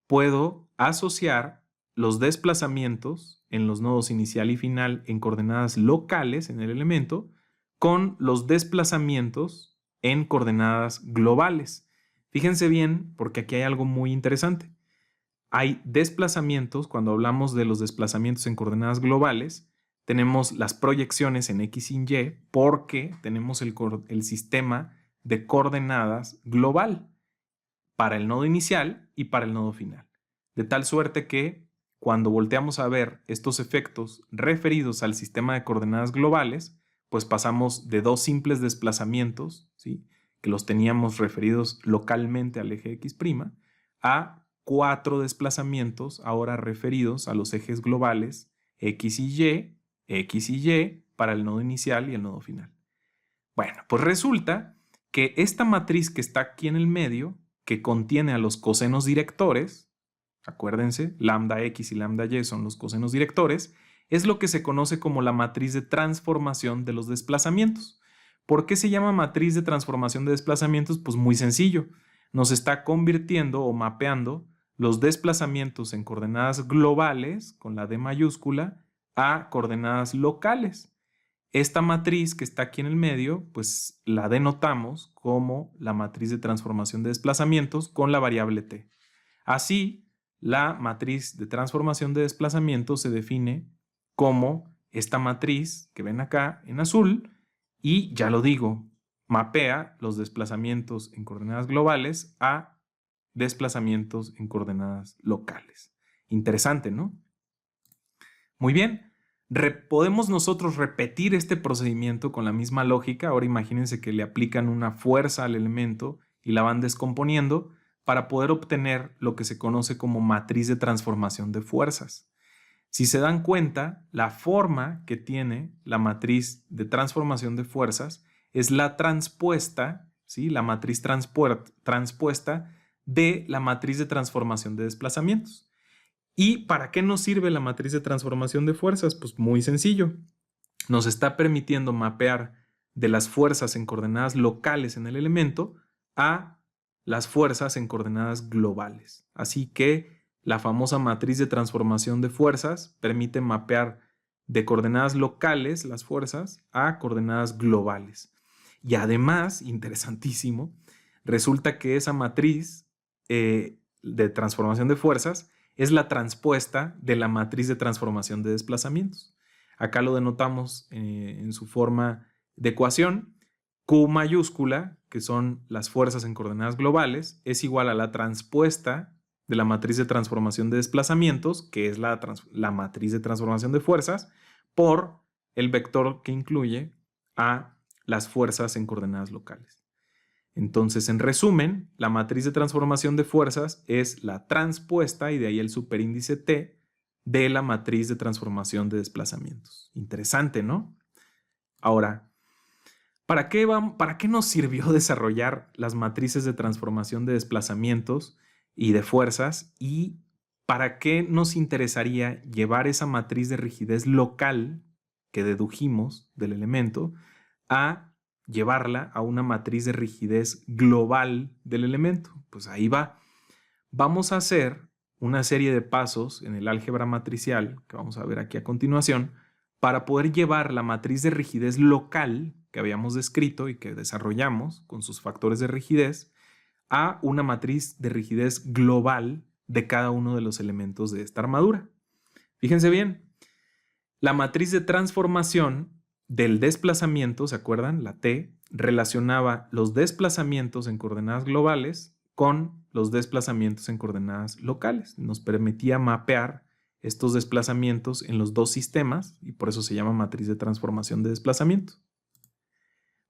Puedo asociar los desplazamientos en los nodos inicial y final en coordenadas locales en el elemento con los desplazamientos en coordenadas globales. Fíjense bien, porque aquí hay algo muy interesante. Hay desplazamientos, cuando hablamos de los desplazamientos en coordenadas globales, tenemos las proyecciones en X y Y porque tenemos el sistema de coordenadas global para el nodo inicial y para el nodo final. De tal suerte que cuando volteamos a ver estos efectos referidos al sistema de coordenadas globales, pues pasamos de dos simples desplazamientos, ¿sí?, que los teníamos referidos localmente al eje X', a 4 desplazamientos ahora referidos a los ejes globales X y Y para el nodo inicial y el nodo final. Bueno, pues resulta que esta matriz que está aquí en el medio, que contiene a los cosenos directores, acuérdense, lambda x y lambda y son los cosenos directores, es lo que se conoce como la matriz de transformación de los desplazamientos. ¿Por qué se llama matriz de transformación de desplazamientos? Pues muy sencillo, nos está convirtiendo o mapeando los desplazamientos en coordenadas globales, con la D mayúscula, a coordenadas locales. Esta matriz que está aquí en el medio, pues la denotamos como la matriz de transformación de desplazamientos con la variable t. Así, la matriz de transformación de desplazamientos se define como esta matriz que ven acá en azul y, ya lo digo, mapea los desplazamientos en coordenadas globales a desplazamientos en coordenadas locales. Interesante, ¿no? Muy bien. Podemos nosotros repetir este procedimiento con la misma lógica. Ahora imagínense que le aplican una fuerza al elemento y la van descomponiendo para poder obtener lo que se conoce como matriz de transformación de fuerzas. Si se dan cuenta, la forma que tiene la matriz de transformación de fuerzas es la transpuesta, ¿sí? La matriz transpuesta de la matriz de transformación de desplazamientos. ¿Y para qué nos sirve la matriz de transformación de fuerzas? Pues muy sencillo. Nos está permitiendo mapear de las fuerzas en coordenadas locales en el elemento a las fuerzas en coordenadas globales. Así que la famosa matriz de transformación de fuerzas permite mapear de coordenadas locales las fuerzas a coordenadas globales. Y además, interesantísimo, resulta que esa matriz de transformación de fuerzas es la transpuesta de la matriz de transformación de desplazamientos. Acá lo denotamos en su forma de ecuación. Q mayúscula, que son las fuerzas en coordenadas globales, es igual a la transpuesta de la matriz de transformación de desplazamientos, que es la matriz de transformación de fuerzas, por el vector que incluye a las fuerzas en coordenadas locales. Entonces, en resumen, la matriz de transformación de fuerzas es la transpuesta, y de ahí el superíndice T, de la matriz de transformación de desplazamientos. Interesante, ¿no? Ahora, ¿para qué nos sirvió desarrollar las matrices de transformación de desplazamientos y de fuerzas? ¿Y para qué nos interesaría llevar esa matriz de rigidez local que dedujimos del elemento a llevarla a una matriz de rigidez global del elemento? Pues ahí va. Vamos a hacer una serie de pasos en el álgebra matricial, que vamos a ver aquí a continuación, para poder llevar la matriz de rigidez local que habíamos descrito y que desarrollamos con sus factores de rigidez a una matriz de rigidez global de cada uno de los elementos de esta armadura. Fíjense bien, la matriz de transformación del desplazamiento, ¿se acuerdan? La T relacionaba los desplazamientos en coordenadas globales con los desplazamientos en coordenadas locales. Nos permitía mapear estos desplazamientos en los dos sistemas y por eso se llama matriz de transformación de desplazamiento.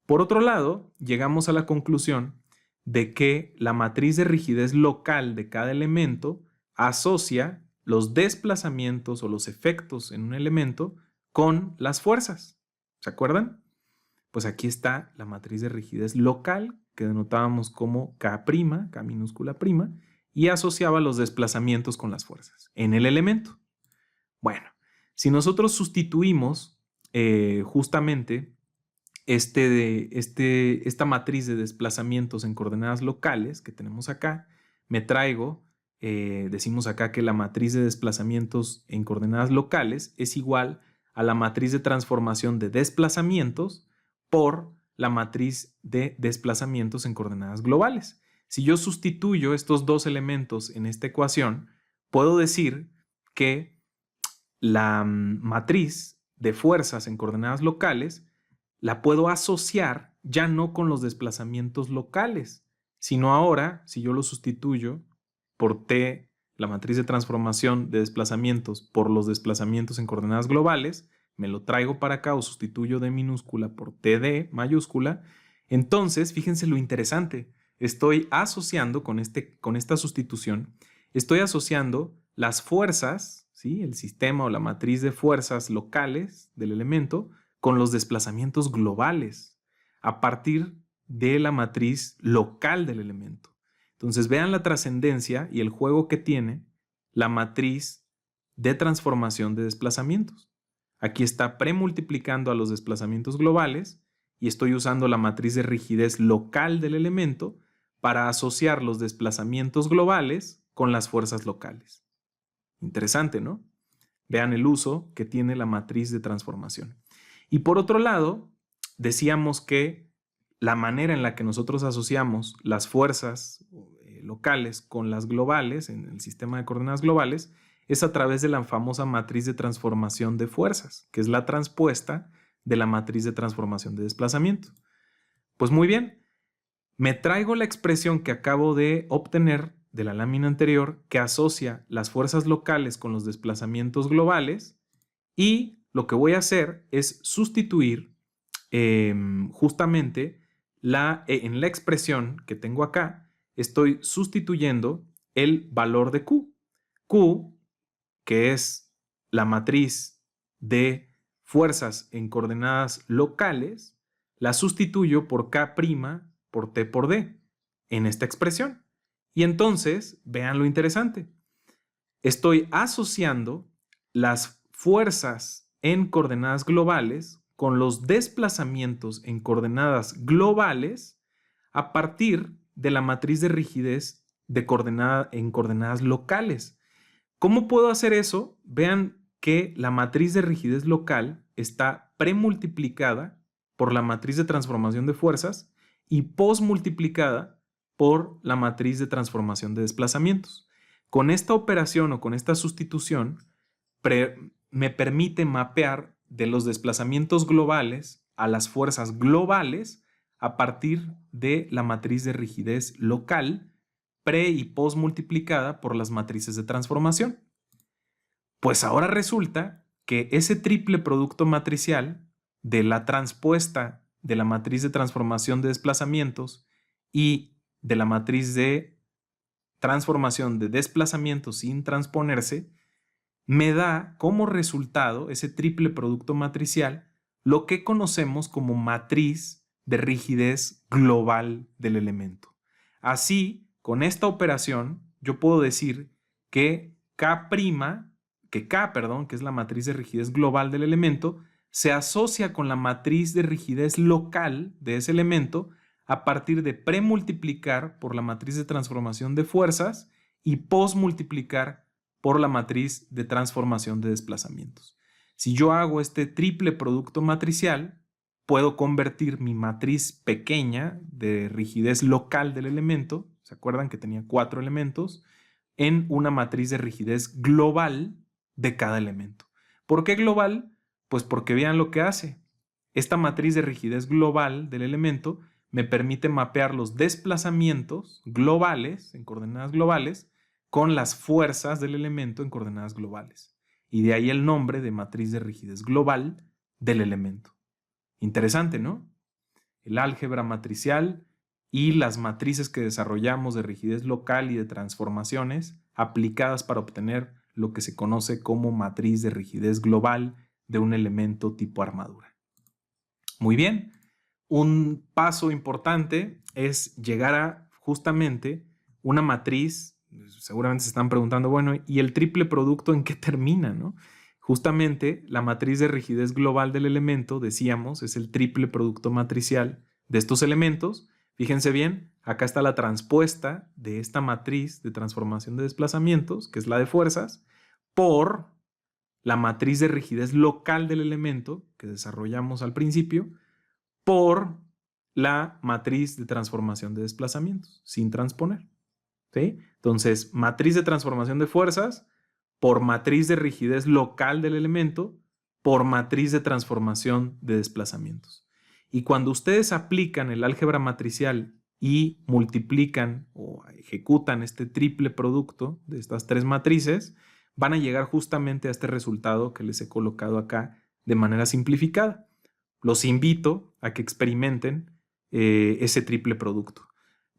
Por otro lado, llegamos a la conclusión de que la matriz de rigidez local de cada elemento asocia los desplazamientos o los efectos en un elemento con las fuerzas. ¿Se acuerdan? Pues aquí está la matriz de rigidez local que denotábamos como K', K minúscula prima, y asociaba los desplazamientos con las fuerzas en el elemento. Bueno, si nosotros sustituimos justamente esta matriz de desplazamientos en coordenadas locales que tenemos acá, me traigo, decimos acá que la matriz de desplazamientos en coordenadas locales es igual a la matriz de transformación de desplazamientos por la matriz de desplazamientos en coordenadas globales. Si yo sustituyo estos dos elementos en esta ecuación, puedo decir que la matriz de fuerzas en coordenadas locales la puedo asociar ya no con los desplazamientos locales, sino ahora, si yo lo sustituyo por T, la matriz de transformación de desplazamientos por los desplazamientos en coordenadas globales, me lo traigo para acá o sustituyo D minúscula por TD mayúscula, entonces fíjense lo interesante, estoy asociando con esta sustitución, estoy asociando las fuerzas, ¿sí? El sistema o la matriz de fuerzas locales del elemento con los desplazamientos globales. a partir de la matriz local del elemento. Entonces vean la trascendencia y el juego que tiene la matriz de transformación de desplazamientos. Aquí está premultiplicando a los desplazamientos globales y estoy usando la matriz de rigidez local del elemento para asociar los desplazamientos globales con las fuerzas locales. Interesante, ¿no? Vean el uso que tiene la matriz de transformación. Y por otro lado, decíamos que la manera en la que nosotros asociamos las fuerzas locales con las globales en el sistema de coordenadas globales es a través de la famosa matriz de transformación de fuerzas, que es la transpuesta de la matriz de transformación de desplazamiento. Pues muy bien, me traigo la expresión que acabo de obtener de la lámina anterior que asocia las fuerzas locales con los desplazamientos globales y lo que voy a hacer es sustituir justamente en la expresión que tengo acá, estoy sustituyendo el valor de Q. Q, que es la matriz de fuerzas en coordenadas locales, la sustituyo por K' por T por D en esta expresión. Y entonces, vean lo interesante. Estoy asociando las fuerzas en coordenadas globales con los desplazamientos en coordenadas globales a partir de la matriz de rigidez en coordenadas locales. ¿Cómo puedo hacer eso? Vean que la matriz de rigidez local está premultiplicada por la matriz de transformación de fuerzas y posmultiplicada por la matriz de transformación de desplazamientos. Con esta operación o con esta sustitución me permite mapear de los desplazamientos globales a las fuerzas globales a partir de la matriz de rigidez local pre y post multiplicada por las matrices de transformación. Pues ahora resulta que ese triple producto matricial de la transpuesta de la matriz de transformación de desplazamientos y de la matriz de transformación de desplazamientos sin transponerse me da como resultado ese triple producto matricial lo que conocemos como matriz de rigidez global del elemento. Así, con esta operación, yo puedo decir que K', que es la matriz de rigidez global del elemento, se asocia con la matriz de rigidez local de ese elemento a partir de premultiplicar por la matriz de transformación de fuerzas y posmultiplicar por la matriz de transformación de desplazamientos. Si yo hago este triple producto matricial, puedo convertir mi matriz pequeña de rigidez local del elemento, ¿se acuerdan que tenía 4 elementos?, en una matriz de rigidez global de cada elemento. ¿Por qué global? Pues porque vean lo que hace. Esta matriz de rigidez global del elemento me permite mapear los desplazamientos globales, en coordenadas globales, con las fuerzas del elemento en coordenadas globales. Y de ahí el nombre de matriz de rigidez global del elemento. Interesante, ¿no? El álgebra matricial y las matrices que desarrollamos de rigidez local y de transformaciones aplicadas para obtener lo que se conoce como matriz de rigidez global de un elemento tipo armadura. Muy bien. Un paso importante es llegar a justamente una matriz, seguramente se están preguntando, bueno, ¿y el triple producto en qué termina, no? Justamente la matriz de rigidez global del elemento, decíamos, es el triple producto matricial de estos elementos. Fíjense bien, acá está la transpuesta de esta matriz de transformación de desplazamientos, que es la de fuerzas, por la matriz de rigidez local del elemento que desarrollamos al principio, por la matriz de transformación de desplazamientos, sin transponer. ¿Sí? Entonces, matriz de transformación de fuerzas por matriz de rigidez local del elemento por matriz de transformación de desplazamientos. Y cuando ustedes aplican el álgebra matricial y multiplican o ejecutan este triple producto de estas 3 matrices, van a llegar justamente a este resultado que les he colocado acá de manera simplificada. Los invito a que experimenten ese triple producto.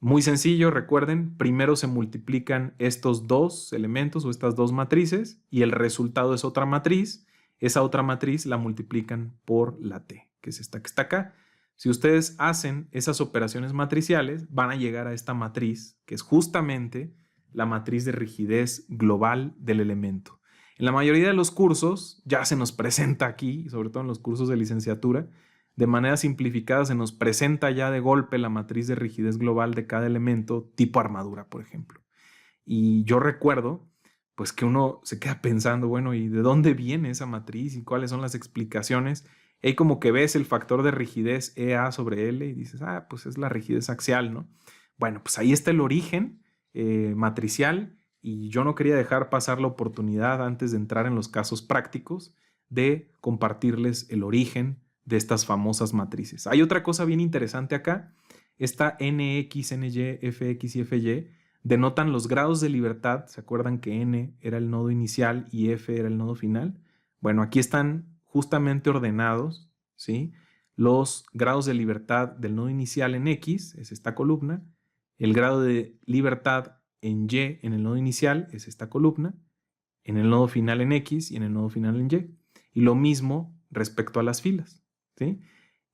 Muy sencillo, recuerden, primero se multiplican estos 2 elementos o estas 2 matrices y el resultado es otra matriz. Esa otra matriz la multiplican por la T, que es esta que está acá. Si ustedes hacen esas operaciones matriciales, van a llegar a esta matriz, que es justamente la matriz de rigidez global del elemento. En la mayoría de los cursos ya se nos presenta aquí, sobre todo en los cursos de licenciatura, de manera simplificada se nos presenta ya de golpe la matriz de rigidez global de cada elemento tipo armadura, por ejemplo. Y yo recuerdo pues que uno se queda pensando, bueno, ¿y de dónde viene esa matriz y cuáles son las explicaciones? Y ahí como que ves el factor de rigidez EA sobre L y dices, ah, pues es la rigidez axial, ¿no? Bueno, pues ahí está el origen matricial y yo no quería dejar pasar la oportunidad antes de entrar en los casos prácticos de compartirles el origen de estas famosas matrices. Hay otra cosa bien interesante acá, esta NX, NY, FX y FY denotan los grados de libertad. ¿Se acuerdan que N era el nodo inicial y F era el nodo final? Bueno, aquí están justamente ordenados, ¿sí? Los grados de libertad del nodo inicial en X, es esta columna, el grado de libertad en Y en el nodo inicial es esta columna, en el nodo final en X y en el nodo final en Y. Y lo mismo respecto a las filas, ¿sí?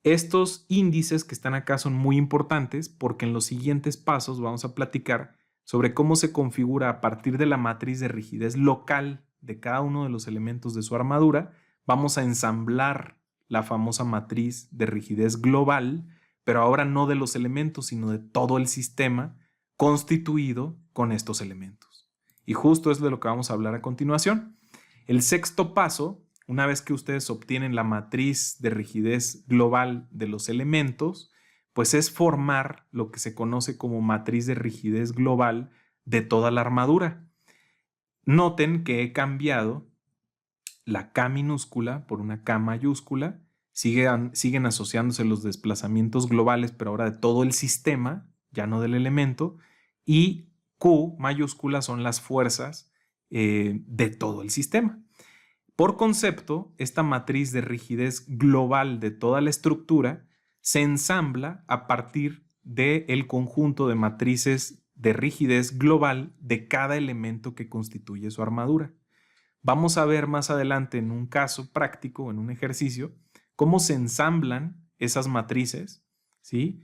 Estos índices que están acá son muy importantes porque en los siguientes pasos vamos a platicar sobre cómo se configura a partir de la matriz de rigidez local de cada uno de los elementos de su armadura. Vamos a ensamblar la famosa matriz de rigidez global, pero ahora no de los elementos, sino de todo el sistema constituido con estos elementos. Y justo es de lo que vamos a hablar a continuación. El sexto paso, una vez que ustedes obtienen la matriz de rigidez global de los elementos, pues es formar lo que se conoce como matriz de rigidez global de toda la armadura. Noten que he cambiado la K minúscula por una K mayúscula. Siguen asociándose los desplazamientos globales, pero ahora de todo el sistema, ya no del elemento. Y Q mayúscula son las fuerzas de todo el sistema. Por concepto, esta matriz de rigidez global de toda la estructura se ensambla a partir del conjunto de matrices de rigidez global de cada elemento que constituye su armadura. Vamos a ver más adelante en un caso práctico, en un ejercicio, cómo se ensamblan esas matrices, ¿sí?,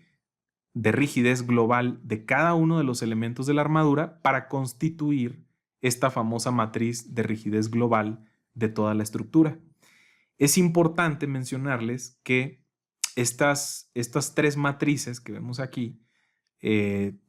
de rigidez global de cada uno de los elementos de la armadura para constituir esta famosa matriz de rigidez global de toda la estructura. Es importante mencionarles que estas tres matrices que vemos aquí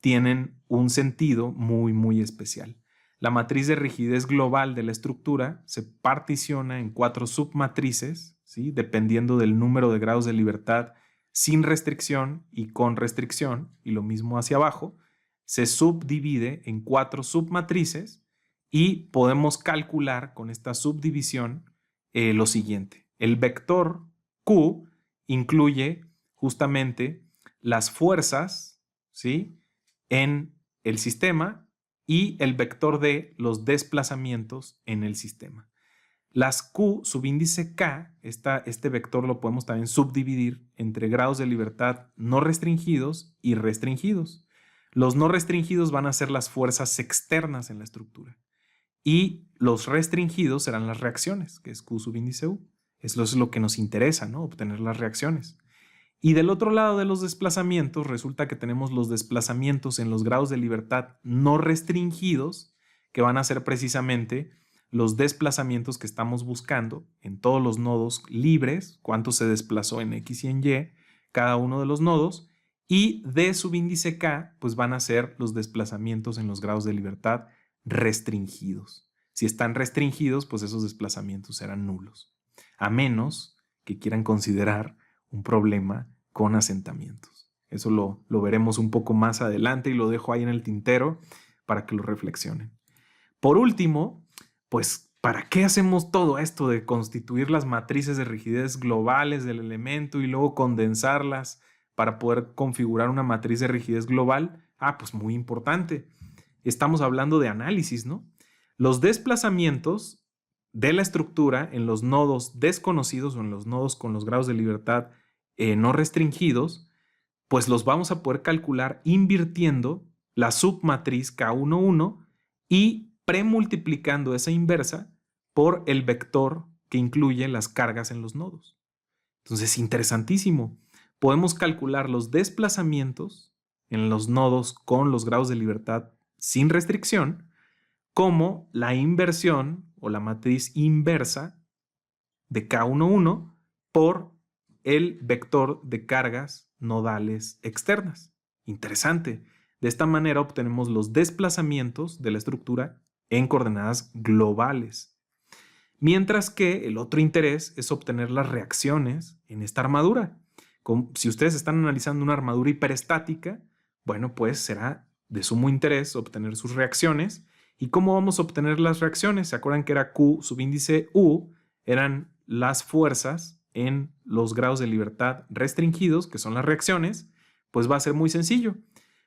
tienen un sentido muy, muy especial. La matriz de rigidez global de la estructura se particiona en 4 submatrices, ¿sí?, dependiendo del número de grados de libertad sin restricción y con restricción, y lo mismo hacia abajo. Se subdivide en 4 submatrices y podemos calcular con esta subdivisión lo siguiente. El vector Q incluye justamente las fuerzas, ¿sí?, en el sistema y el vector D los desplazamientos en el sistema. Las Q subíndice K, este vector lo podemos también subdividir entre grados de libertad no restringidos y restringidos. Los no restringidos van a ser las fuerzas externas en la estructura y los restringidos serán las reacciones, que es Q subíndice U. Eso es lo que nos interesa, ¿no?, obtener las reacciones. Y del otro lado de los desplazamientos, resulta que tenemos los desplazamientos en los grados de libertad no restringidos, que van a ser precisamente los desplazamientos que estamos buscando en todos los nodos libres, cuánto se desplazó en X y en Y, cada uno de los nodos, y D subíndice K, pues van a ser los desplazamientos en los grados de libertad restringidos. Si están restringidos, pues esos desplazamientos serán nulos, a menos que quieran considerar un problema con asentamientos. Eso lo veremos un poco más adelante y lo dejo ahí en el tintero para que lo reflexionen. Por último, pues, ¿para qué hacemos todo esto de constituir las matrices de rigidez globales del elemento y luego condensarlas para poder configurar una matriz de rigidez global? Pues muy importante. Estamos hablando de análisis, ¿no? Los desplazamientos de la estructura en los nodos desconocidos o en los nodos con los grados de libertad no restringidos, pues los vamos a poder calcular invirtiendo la submatriz K11 y premultiplicando esa inversa por el vector que incluye las cargas en los nodos. Entonces es interesantísimo podemos calcular los desplazamientos en los nodos con los grados de libertad sin restricción como la inversión o la matriz inversa de K11 por el vector de cargas nodales externas. Interesante. De esta manera obtenemos los desplazamientos de la estructura en coordenadas globales. Mientras que el otro interés es obtener las reacciones en esta armadura. Si ustedes están analizando una armadura hiperestática, bueno, pues será de sumo interés obtener sus reacciones. ¿Y cómo vamos a obtener las reacciones? ¿Se acuerdan que era Q subíndice U? Eran las fuerzas en los grados de libertad restringidos, que son las reacciones. Pues va a ser muy sencillo.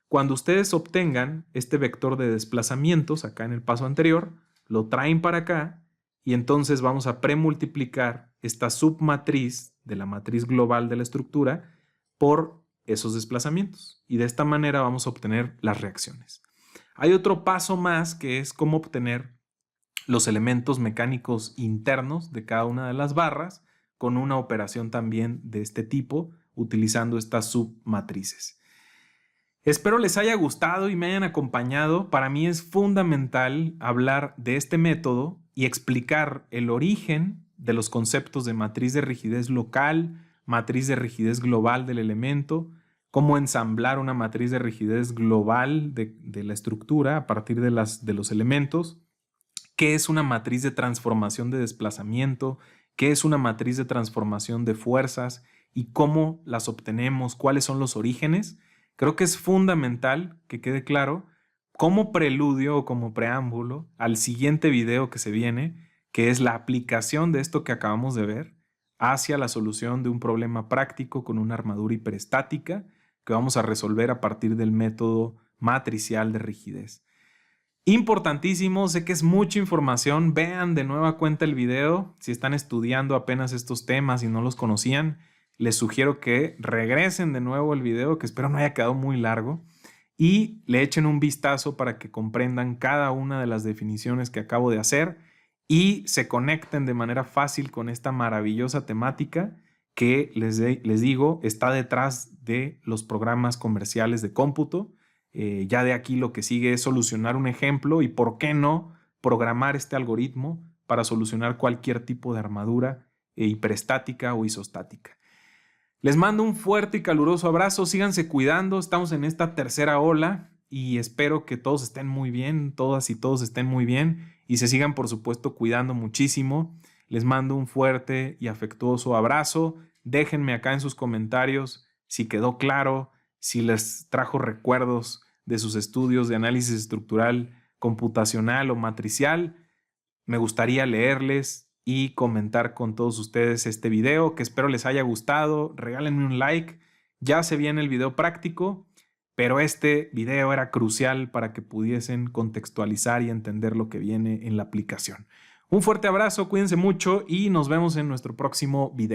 Cuando ustedes obtengan este vector de desplazamientos acá en el paso anterior, lo traen para acá y entonces vamos a premultiplicar esta submatriz de la matriz global de la estructura por esos desplazamientos. Y de esta manera vamos a obtener las reacciones. Hay otro paso más que es cómo obtener los elementos mecánicos internos de cada una de las barras con una operación también de este tipo utilizando estas submatrices. Espero les haya gustado y me hayan acompañado. Para mí es fundamental hablar de este método y explicar el origen de los conceptos de matriz de rigidez local, matriz de rigidez global del elemento, cómo ensamblar una matriz de rigidez global de la estructura a partir de los elementos, qué es una matriz de transformación de desplazamiento, qué es una matriz de transformación de fuerzas y cómo las obtenemos, cuáles son los orígenes. Creo que es fundamental que quede claro como preludio o como preámbulo al siguiente video que se viene, que es la aplicación de esto que acabamos de ver hacia la solución de un problema práctico con una armadura hiperestática que vamos a resolver a partir del método matricial de rigidez. Importantísimo, sé que es mucha información. Vean de nueva cuenta el video. Si están estudiando apenas estos temas y no los conocían, les sugiero que regresen de nuevo el video, que espero no haya quedado muy largo, y le echen un vistazo para que comprendan cada una de las definiciones que acabo de hacer y se conecten de manera fácil con esta maravillosa temática que les digo está detrás de los programas comerciales de cómputo. Ya de aquí lo que sigue es solucionar un ejemplo y por qué no programar este algoritmo para solucionar cualquier tipo de armadura hiperestática o isostática. Les mando un fuerte y caluroso abrazo, síganse cuidando, estamos en esta tercera ola y espero que todos estén muy bien, todas y todos estén muy bien y se sigan por supuesto cuidando muchísimo. Les mando un fuerte y afectuoso abrazo, déjenme acá en sus comentarios si quedó claro, si les trajo recuerdos de sus estudios de análisis estructural, computacional o matricial. Me gustaría leerles y comentar con todos ustedes este video, que espero les haya gustado. Regálenme un like. Ya se viene el video práctico, pero este video era crucial para que pudiesen contextualizar y entender lo que viene en la aplicación. Un fuerte abrazo, cuídense mucho y nos vemos en nuestro próximo video.